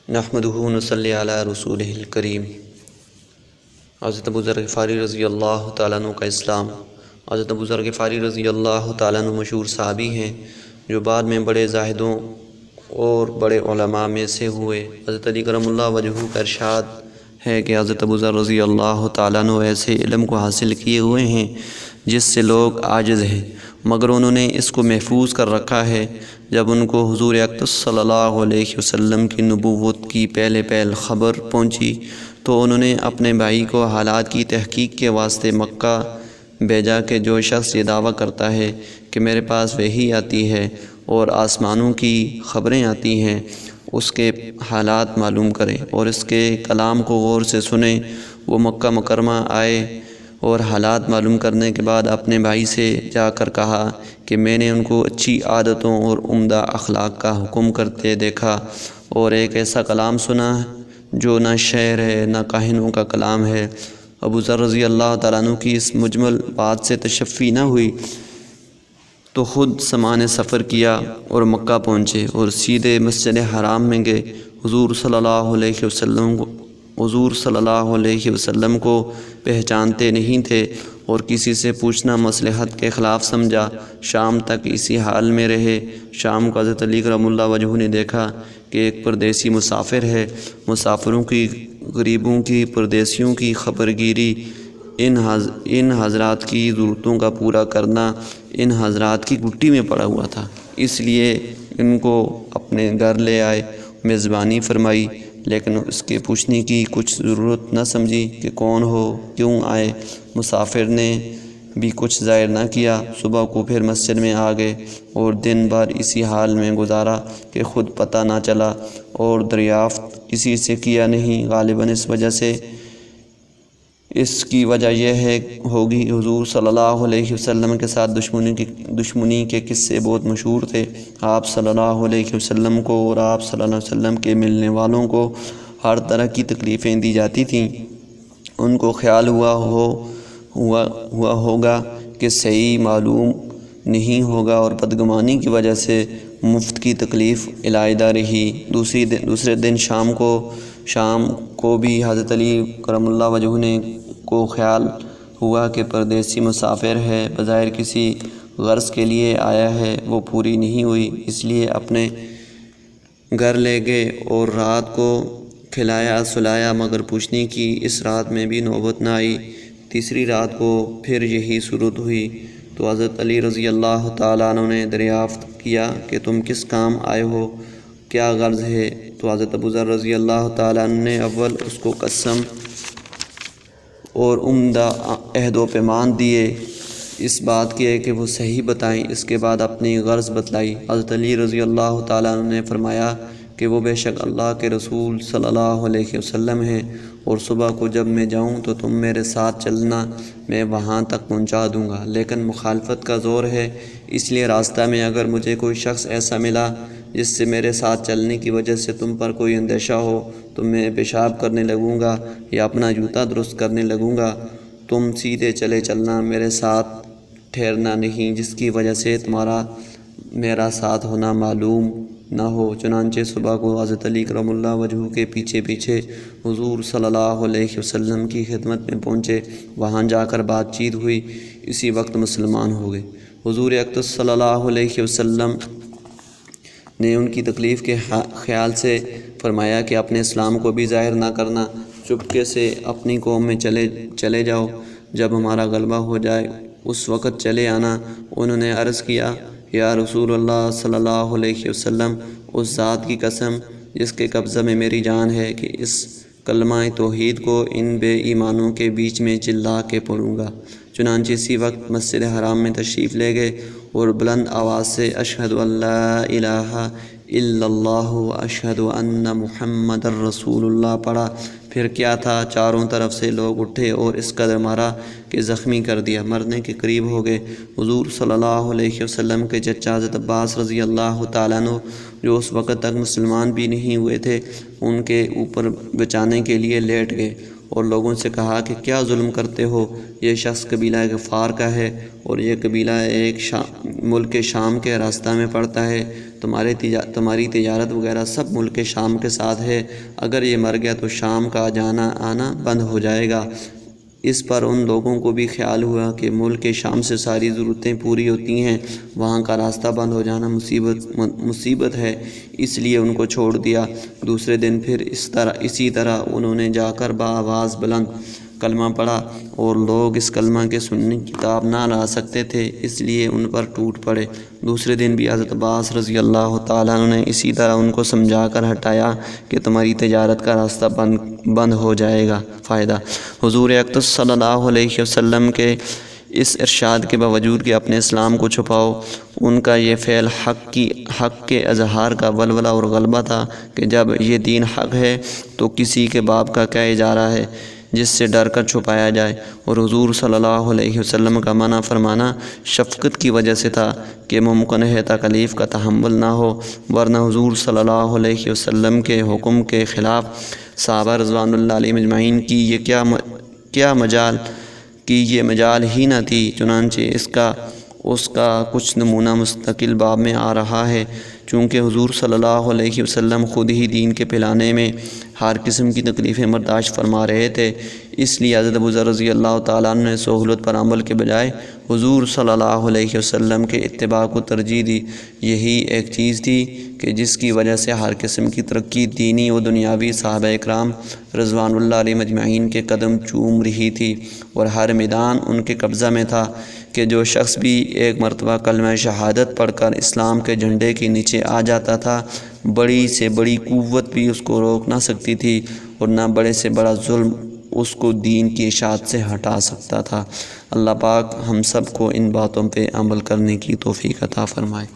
نحمدہ ونصلی علی رسولہ الکریم۔ حضرت ابو ذر غفاری رضی اللہ تعالیٰ عنہ کا اسلام۔ حضرت ابو ذر غفاری رضی اللہ تعالیٰ عنہ مشہور صحابی ہیں جو بعد میں بڑے زاہدوں اور بڑے علماء میں سے ہوئے۔ حضرت علی کرم اللہ وجہہ کا ارشاد ہے کہ حضرت ابو ذر رضی اللہ تعالیٰ عنہ ایسے علم کو حاصل کیے ہوئے ہیں جس سے لوگ عاجز ہیں، مگر انہوں نے اس کو محفوظ کر رکھا ہے۔ جب ان کو حضور اقدس صلی اللہ علیہ وسلم کی نبوت کی پہل خبر پہنچی تو انہوں نے اپنے بھائی کو حالات کی تحقیق کے واسطے مکہ بھیجا کہ جو شخص یہ دعویٰ کرتا ہے کہ میرے پاس وحی آتی ہے اور آسمانوں کی خبریں آتی ہیں، اس کے حالات معلوم کریں اور اس کے کلام کو غور سے سنیں۔ وہ مکہ مکرمہ آئے اور حالات معلوم کرنے کے بعد اپنے بھائی سے جا کر کہا کہ میں نے ان کو اچھی عادتوں اور عمدہ اخلاق کا حکم کرتے دیکھا اور ایک ایسا کلام سنا جو نہ شعر ہے نہ کاہنوں کا کلام ہے۔ ابو ذر رضی اللہ تعالیٰ عنہ کی اس مجمل بات سے تشفی نہ ہوئی تو خود سامان سفر کیا اور مکہ پہنچے اور سیدھے مسجد حرام میں گئے۔ حضور صلی اللہ علیہ وسلم کو پہچانتے نہیں تھے اور کسی سے پوچھنا مصلحت کے خلاف سمجھا۔ شام تک اسی حال میں رہے۔ شام کو حضرت علی کرم اللہ وجہہ نے دیکھا کہ ایک پردیسی مسافر ہے۔ مسافروں کی، غریبوں کی، پردیسیوں کی خبر گیری، ان حضرات کی ضرورتوں کا پورا کرنا ان حضرات کی گٹی میں پڑا ہوا تھا، اس لیے ان کو اپنے گھر لے آئے، میزبانی فرمائی، لیکن اس کے پوچھنے کی کچھ ضرورت نہ سمجھی کہ کون ہو، کیوں آئے۔ مسافر نے بھی کچھ ظاہر نہ کیا۔ صبح کو پھر مسجد میں آ گئے اور دن بھر اسی حال میں گزارا کہ خود پتہ نہ چلا اور دریافت کسی سے کیا نہیں۔ غالباً اس کی وجہ یہ ہوگی حضور صلی اللہ علیہ وسلم کے ساتھ دشمنی کے قصے بہت مشہور تھے۔ آپ صلی اللہ علیہ وسلم کو اور آپ صلی اللہ علیہ وسلم کے ملنے والوں کو ہر طرح کی تکلیفیں دی جاتی تھیں۔ ان کو خیال ہوا ہوگا کہ صحیح معلوم نہیں ہوگا اور بدگمانی کی وجہ سے مفت کی تکلیف علیحدہ رہی۔ دوسرے دن شام کو بھی حضرت علی کرم اللہ وجہہ کو خیال ہوا کہ پردیسی مسافر ہے، بظاہر کسی غرض کے لیے آیا ہے، وہ پوری نہیں ہوئی، اس لیے اپنے گھر لے گئے اور رات کو کھلایا سلایا، مگر پوچھنے کی اس رات میں بھی نوبت نہ آئی۔ تیسری رات کو پھر یہی صورت ہوئی تو حضرت علی رضی اللہ تعالیٰ عنہ نے دریافت کیا کہ تم کس کام آئے ہو، کیا غرض ہے؟ تو حضرت ابو ذر رضی اللہ تعالیٰ عنہ نے اول اس کو قسم اور عمدہ عہد و پیمان دیے، اس بات کے کہ وہ صحیح بتائیں، اس کے بعد اپنی غرض بتلائی۔ حضرت علی رضی اللہ تعالیٰ عنہ نے فرمایا کہ وہ بے شک اللہ کے رسول صلی اللہ علیہ وسلم ہیں، اور صبح کو جب میں جاؤں تو تم میرے ساتھ چلنا، میں وہاں تک پہنچا دوں گا، لیکن مخالفت کا زور ہے، اس لیے راستہ میں اگر مجھے کوئی شخص ایسا ملا جس سے میرے ساتھ چلنے کی وجہ سے تم پر کوئی اندیشہ ہو تو میں پیشاب کرنے لگوں گا یا اپنا جوتا درست کرنے لگوں گا، تم سیدھے چلے چلنا، میرے ساتھ ٹھہرنا نہیں، جس کی وجہ سے تمہارا میرا ساتھ ہونا معلوم نہ ہو۔ چنانچہ صبح کو حضرت علی کرم اللہ وجہہ کے پیچھے حضور صلی اللہ علیہ وسلم کی خدمت میں پہنچے، وہاں جا کر بات چیت ہوئی، اسی وقت مسلمان ہو گئے۔ حضور اقدس صلی اللہ علیہ وسلم نے ان کی تکلیف کے خیال سے فرمایا کہ اپنے اسلام کو بھی ظاہر نہ کرنا، چپکے سے اپنی قوم میں چلے جاؤ، جب ہمارا غلبہ ہو جائے اس وقت چلے آنا۔ انہوں نے عرض کیا، یا رسول اللہ صلی اللہ علیہ وسلم، اس ذات کی قسم جس کے قبضہ میں میری جان ہے کہ اس کلمہ توحید کو ان بے ایمانوں کے بیچ میں چلا کے پڑھوں گا۔ چنانچہ اسی وقت مسجد حرام میں تشریف لے گئے اور بلند آواز سے اشہد ان لا الہ الا اللہ و اشہد ان محمد الرسول اللہ پڑھا۔ پھر کیا تھا، چاروں طرف سے لوگ اٹھے اور اس قدر مارا کہ زخمی کر دیا، مرنے کے قریب ہو گئے۔ حضور صلی اللہ علیہ وسلم کے چچا حضرت عباس رضی اللہ تعالیٰ عنہ جو اس وقت تک مسلمان بھی نہیں ہوئے تھے، ان کے اوپر بچانے کے لیے لیٹ گئے اور لوگوں سے کہا کہ کیا ظلم کرتے ہو، یہ شخص قبیلہ غفار کا ہے اور یہ قبیلہ ایک ملک شام کے راستہ میں پڑتا ہے، تمہاری تجارت وغیرہ سب ملک شام کے ساتھ ہے، اگر یہ مر گیا تو شام کا جانا آنا بند ہو جائے گا۔ اس پر ان لوگوں کو بھی خیال ہوا کہ ملک شام سے ساری ضرورتیں پوری ہوتی ہیں، وہاں کا راستہ بند ہو جانا مصیبت ہے، اس لیے ان کو چھوڑ دیا۔ دوسرے دن پھر اسی طرح انہوں نے جا کر بآواز بلند کلمہ پڑھا، اور لوگ اس کلمہ کے سننے کی تاب نہ لا سکتے تھے، اس لیے ان پر ٹوٹ پڑے۔ دوسرے دن بھی حضرت عباس رضی اللہ تعالیٰ عنہ نے اسی طرح ان کو سمجھا کر ہٹایا کہ تمہاری تجارت کا راستہ بند ہو جائے گا۔ فائدہ: حضور اقدس صلی اللہ علیہ وسلم کے اس ارشاد کے باوجود کہ اپنے اسلام کو چھپاؤ، ان کا یہ فعل حق کے اظہار کا ولولہ اور غلبہ تھا کہ جب یہ دین حق ہے تو کسی کے باپ کا کیا اجارہ ہے جس سے ڈر کر چھپایا جائے، اور حضور صلی اللہ علیہ وسلم کا منع فرمانا شفقت کی وجہ سے تھا کہ ممکن ہے تکلیف کا تحمل نہ ہو، ورنہ حضور صلی اللہ علیہ وسلم کے حکم کے خلاف صحابہ رضوان اللہ علیہم اجمعین کی یہ مجال ہی نہ تھی۔ چنانچہ اس کا کچھ نمونہ مستقل باب میں آ رہا ہے۔ چونکہ حضور صلی اللہ علیہ وسلم خود ہی دین کے پھیلانے میں ہر قسم کی تکلیفیں برداشت فرما رہے تھے، اس لیے حضرت ابو ذر رضی اللہ تعالیٰ عنہ نے سہولت پر عمل کے بجائے حضور صلی اللہ علیہ وسلم کے اتباع کو ترجیح دی۔ یہی ایک چیز تھی کہ جس کی وجہ سے ہر قسم کی ترقی دینی و دنیاوی صحابہ اکرام رضوان اللہ علیہم اجمعین کے قدم چوم رہی تھی، اور ہر میدان ان کے قبضہ میں تھا کہ جو شخص بھی ایک مرتبہ کلمہ شہادت پڑھ کر اسلام کے جھنڈے کے نیچے آ جاتا تھا، بڑی سے بڑی قوت بھی اس کو روک نہ سکتی تھی، اور نہ بڑے سے بڑا ظلم اس کو دین کی اشاعت سے ہٹا سکتا تھا۔ اللہ پاک ہم سب کو ان باتوں پہ عمل کرنے کی توفیق عطا فرمائے۔